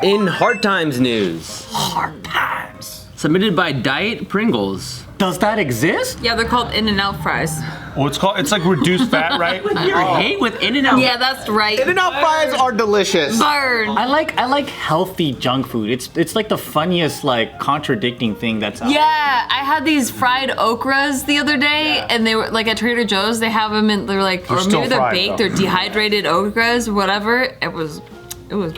In Hard Times news. Hard Times. Submitted by Diet Pringles. Does that exist? Yeah, they're called In-N-Out fries. Well, it's like reduced fat, right? You're hate with In-N-Out. Yeah, that's right. In-N-Out fries are delicious. Burn. I like healthy junk food. It's like the funniest like contradicting thing that's out. Yeah, I had these fried okras the other day, and they were like at Trader Joe's. They have them, and they're like, They're or still maybe they're fried, baked though. or dehydrated okras, or whatever. It was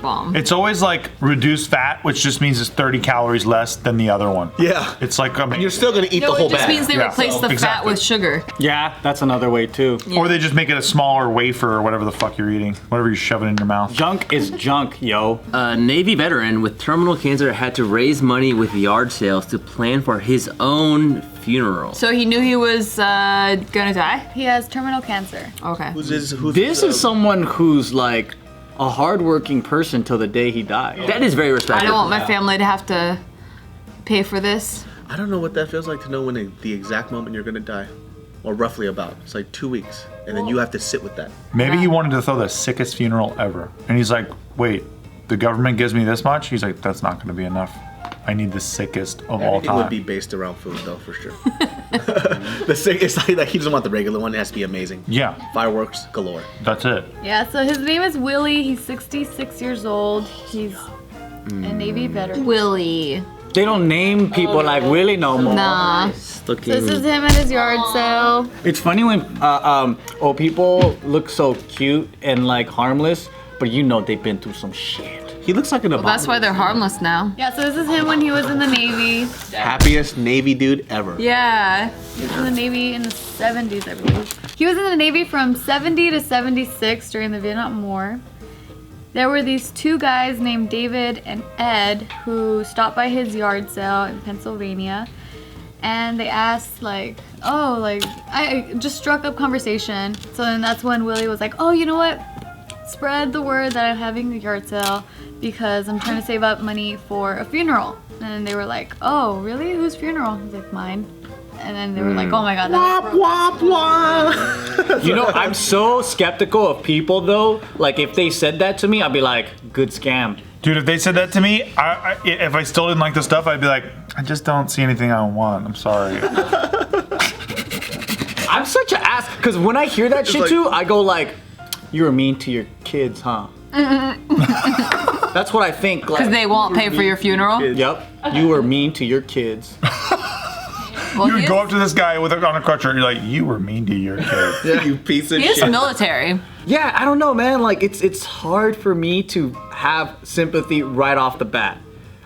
bomb. It's always like reduced fat, which just means it's 30 calories less than the other one. Yeah. It's like, I mean, And you're still gonna eat the No, whole it just bag. means they Yeah. replace the fat Exactly. with sugar. Yeah, that's another way too. or they just make it a smaller wafer or whatever the fuck you're eating, whatever you're shoving in your mouth. Junk is junk, yo. A Navy veteran with terminal cancer had to raise money with yard sales to plan for his own funeral. So he knew he was gonna die? He has terminal cancer. Okay. Who's This is someone who's like a hardworking person till the day he died. That is very I respectable. don't want my family to have to pay for this. I don't know what that feels like to know when the exact moment you're gonna die. Or roughly about. It's like 2 weeks. And then you have to sit with that. Maybe he wanted to throw the sickest funeral ever. And he's like, wait, the government gives me this much? He's like, that's not gonna be enough. I need the sickest of all Everything would time. be based around food though, for sure. It's like he doesn't want the regular one, it has to be amazing. Yeah, Fireworks galore. that's it. Yeah, so his name is Willie. He's 66 years old. He's a Navy veteran. Willie. They don't name people like Willie no more. Nah. So this is him at his yard sale. It's funny when people look so cute and like harmless, but you know they've been through some shit. He looks like an Well, that's why they're harmless now. Yeah, so this is him when he was in the Navy. happiest Navy dude ever. Yeah. He was in the Navy in the 70s, I believe. He was in the Navy from 70 to 76 during the Vietnam War. There were these two guys named David and Ed who stopped by his yard sale in Pennsylvania. And they asked like, oh, like, I just struck up conversation. So then that's when Willie was like, oh, you know what? Spread the word that I'm having a yard sale because I'm trying to save up money for a funeral. And they were like, oh, really? Whose funeral? He's like, mine. And then they were like, oh my God. That was You know, I'm so skeptical of people though. Like if they said that to me, I'd be like, good scam. Dude, if they said that to me, if I still didn't like the stuff, I'd be like, I just don't see anything I want. I'm sorry. I'm such an ass, because when I hear that shit like- too, I go like, you were mean to your kids, huh? That's what I think. Because they won't pay for your funeral. Yep, you were mean to your kids. Well, You he would go is- up to this guy on a crutcher and you're like, you were mean to your kid. You piece of He is shit. military. Yeah, I don't know, man. Like it's hard for me to have sympathy right off the bat.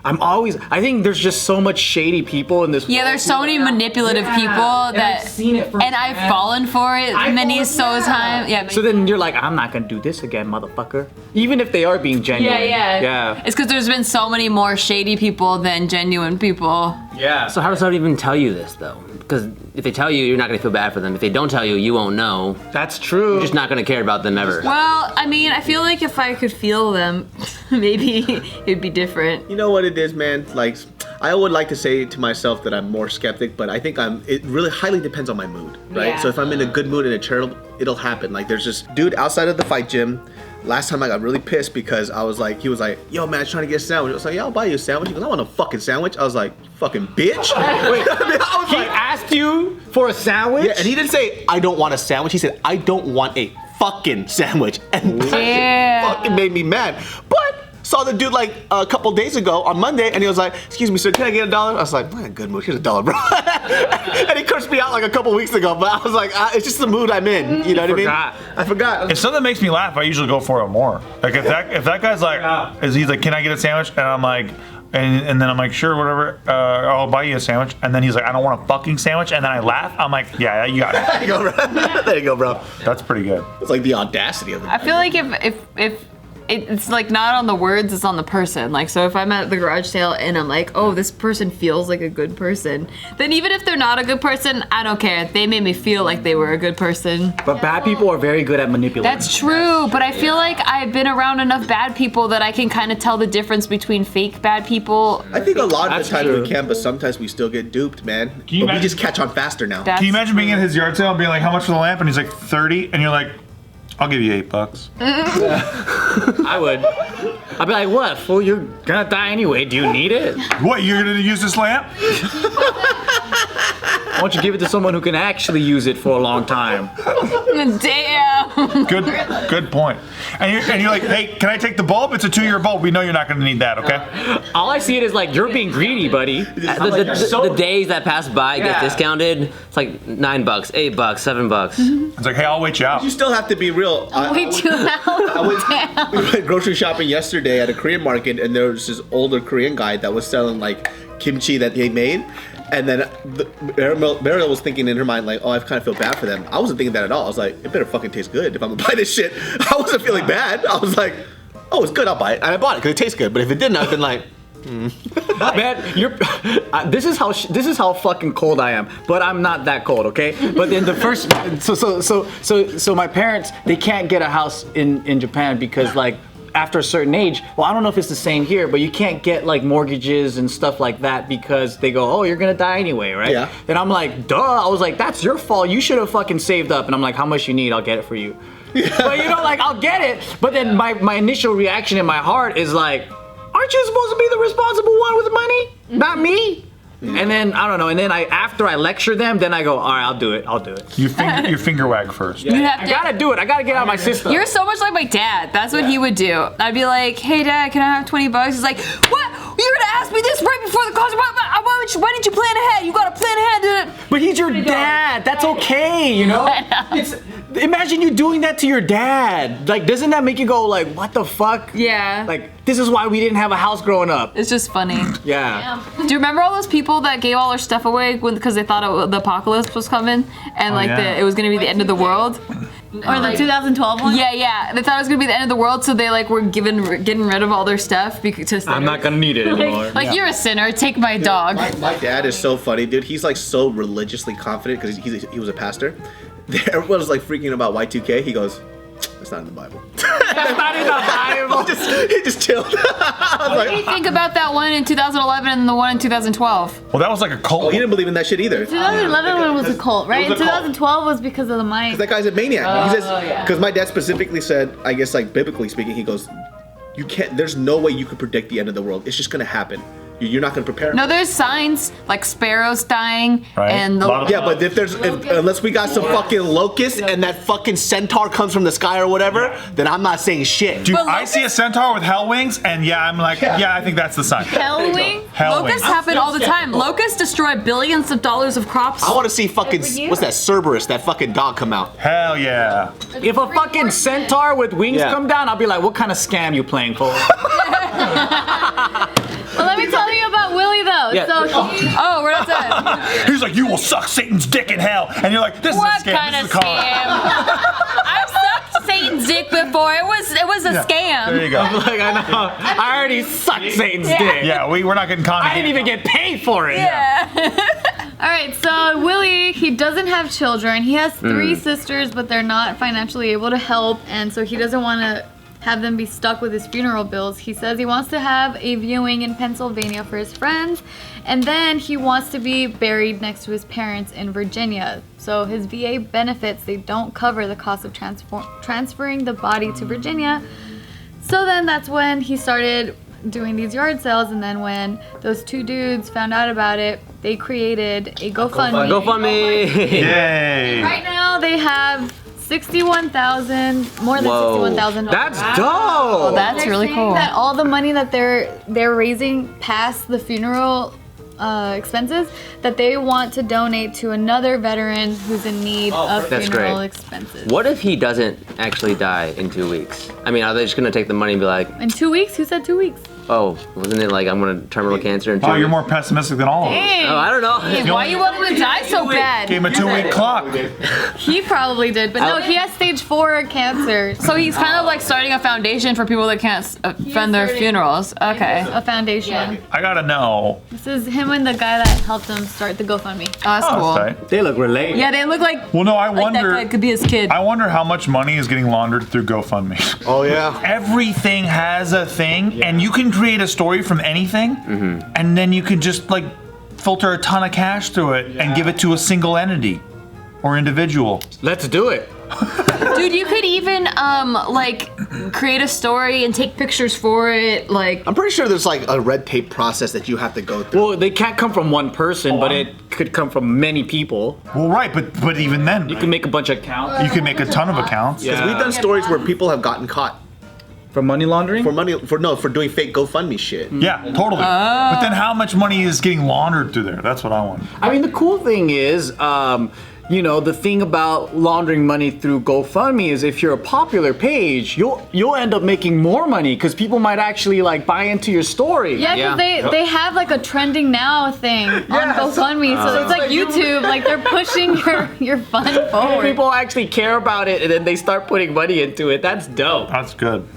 I think there's just so much shady people in this Yeah, world. there's so many manipulative people that, I've seen it and I've fallen for it many times. Yeah. So then you're like, I'm not gonna do this again, motherfucker. Even if they are being genuine. Yeah. It's because there's been so many more shady people than genuine people. Yeah. So how does that even tell you this though? Because if they tell you, you're not gonna feel bad for them. If they don't tell you, you won't know. That's true. You're just not gonna care about them ever. Well, I mean, I feel like if I could feel them, maybe it'd be different. You know what it is, man? Like, I would like to say to myself that I'm more skeptic, but I think it really highly depends on my mood, right? Yeah. So if I'm in a good mood and a charitable, it'll happen. Like, there's this dude outside of the fight gym. Last time I got really pissed because he was like, yo, man, I'm trying to get a sandwich. I was like, yeah, I'll buy you a sandwich. He goes, I want a fucking sandwich. I was like, you fucking bitch. Wait, I was he like, asked you for a sandwich? yeah, and he didn't say, I don't want a sandwich. He said, I don't want a fucking sandwich. And that Yeah. fucking made me mad. But saw the dude like a couple days ago on Monday, and he was like, excuse me, sir, can I get $1? I was like, I'm in a good mood. Here's $1, bro. And he cursed me out like a couple weeks ago, but I was like, it's just the mood I'm in. You know what I mean? I forgot. If something makes me laugh, I usually go for it more. Like if that guy's like, he's like, can I get a sandwich? And I'm like, and then I'm like, sure, whatever. I'll buy you a sandwich. And then he's like, I don't want a fucking sandwich. And then I laugh. I'm like, yeah, you got it. There you go, bro. There you go, bro. That's pretty good. It's like the audacity of it. I feel like if it's like not on the words, it's on the person. Like, so if I'm at the garage sale and I'm like, oh, this person feels like a good person, then even if they're not a good person, I don't care. They made me feel like they were a good person. But bad people are very good at manipulating. That's true, but I feel like I've been around enough bad people that I can kind of tell the difference between fake bad people. I think a lot of That's the time true. we can, but sometimes we still get duped, man. But you we imagine- just catch on faster now. That's Can you imagine being at true. his yard sale and being like, how much for the lamp? And he's like, 30. And you're like, I'll give you $8. I would. I'd be like, what, fool? You're gonna die anyway. Do you need it? What, you're gonna use this lamp? Why don't you give it to someone who can actually use it for a long time? Damn. Good point. And you're like, hey, can I take the bulb? It's a 2-year bulb. We know you're not gonna need that, okay? All I see it is like, you're being greedy, buddy. The days that pass by get discounted. It's like $9, $8, $7. It's like, hey, I'll wait you out. You still have to be real. Way too loud. We went grocery shopping yesterday at a Korean market, and there was this older Korean guy that was selling like kimchi that they made. And then Mariel was thinking in her mind like, oh, I kind of feel bad for them. I wasn't thinking that at all. I was like, it better fucking taste good if I'm gonna buy this shit. I wasn't feeling bad. I was like, oh, it's good, I'll buy it. And I bought it because it tastes good. But if it didn't, I've been like, Man, you're. This is how fucking cold I am. But I'm not that cold, okay? But then the first, so my parents, they can't get a house in Japan because like after a certain age, well, I don't know if it's the same here, but you can't get like mortgages and stuff like that because they go, oh, you're gonna die anyway, right? Yeah. And I'm like, duh. I was like, that's your fault. You should have fucking saved up. And I'm like, how much you need? I'll get it for you. Yeah. But you know, like I'll get it. But then my initial reaction in my heart is like, aren't you supposed to be the responsible one with the money? Not me. And then I don't know. And then after I lecture them, then I go, all right, I'll do it. You finger wag first. You have I to. gotta do it. I gotta get out of my system. You're so much like my dad. That's what he would do. I'd be like, hey dad, can I have $20? He's like, what? You're gonna ask me this right before the concert? Why didn't you plan ahead? You gotta plan ahead. But he's your dad. That's okay, you know? Imagine you doing that to your dad. Like, doesn't that make you go like, what the fuck? Yeah. Like, this is why we didn't have a house growing up. It's just funny. Yeah. Do you remember all those people that gave all their stuff away because they thought the apocalypse was coming and yeah. it was gonna be the end of the world? Or the 2012 one? Yeah. They thought it was gonna be the end of the world, so they like were getting rid of all their stuff because I'm not gonna need it anymore. Like you're a sinner. Take my dog. my dad is so funny, dude. He's like so religiously confident because he was a pastor. Everyone was like freaking about Y2K. He goes, it's not in the Bible. That's not in the Bible. He just chilled. What do you think about that one in 2011 and the one in 2012? Well, that was like a cult. Oh, he didn't believe in that shit either. 2011 one was a cult, right? It was a And cult. 2012 was because of the mic. That guy's a maniac. He says, because my dad specifically said, I guess like biblically speaking, he goes, you can't, there's no way you could predict the end of the world. It's just gonna happen. You're not gonna prepare. No, there's signs like sparrows dying Right. and A lot of- Yeah, but unless we got some fucking locusts and that fucking centaur comes from the sky or whatever, then I'm not saying shit. Dude, But I see a centaur with hell wings, and I'm like, yeah, I think that's the sign. Hellwing? Hell locusts wings. happen all the time. Locusts destroy billions of dollars of crops. I want to see fucking Every year. what's that Cerberus, that fucking dog come out. Hell yeah. If a fucking centaur with wings Yeah. come down, I'll be like, what kind of scam you playing for? Well, let me tell you about Willie though. Yeah. So he, Oh, we're not done. He's like, you will suck Satan's dick in hell. And you're like, this What is a scam. kind This of is a con. scam? I've sucked Satan's dick before. It was a Yeah. scam. There you go. Like, I know. I already sucked Satan's dick. Yeah, we're not getting conned. I didn't even get paid for it. all right, so Willie, he doesn't have children. He has 3 sisters, but they're not financially able to help, and so he doesn't want to have them be stuck with his funeral bills. He says he wants to have a viewing in Pennsylvania for his friends, and then he wants to be buried next to his parents in Virginia. So his VA benefits, they don't cover the cost of transferring the body to Virginia. So then that's when he started doing these yard sales, and then when those 2 dudes found out about it, they created a GoFundMe. GoFundMe. Yay. Right now they have $61,000, more than Whoa. $61,000. That's dope. That's They're really saying cool. that all the money that they're raising past the funeral expenses, that they want to donate to another veteran who's in need of That's funeral great. expenses. What if he doesn't actually die in 2 weeks? I mean, are they just gonna take the money and be like, In 2 weeks? Who said 2 weeks? oh, wasn't it like I'm gonna terminal cancer in 2 Oh, weeks? you're more pessimistic than all of us. Dang. Oh, I don't know. Hey, why you want him to die so bad? Gave him a 2-week clock. He probably did, but no, he has stage 4 cancer. So he's kind of like starting a foundation for people that can't fund their starting- funerals. Okay. A foundation. I gotta know. This is him and the guy that helped him start the GoFundMe. Oh, that's Oh, cool. that's tight. They look related. Yeah, they look like, Well, no, I like that guy wonder. could be his kid. I wonder how much money is getting laundered through GoFundMe. Oh yeah. Everything has a thing, and you can create a story from anything, and then you can just like filter a ton of cash through it and give it to a single entity or individual. Let's do it. Dude, you could even like create a story and take pictures for it. Like, I'm pretty sure there's like a red tape process that you have to go through. Well, they can't come from one person, but it could come from many people. Well, right, but even then, You can make a bunch of accounts you can make a ton of accounts. Because we've done stories where people have gotten caught for money laundering. for doing fake GoFundMe shit. Yeah, totally. But then how much money is getting laundered through there? That's what I want. I mean, the cool thing is, the thing about laundering money through GoFundMe is if you're a popular page, you'll end up making more money because people might actually like buy into your story. Yeah, because they have like a trending now thing on GoFundMe, so it's like YouTube, like they're pushing your fund forward. People actually care about it, and then they start putting money into it. That's dope. That's good.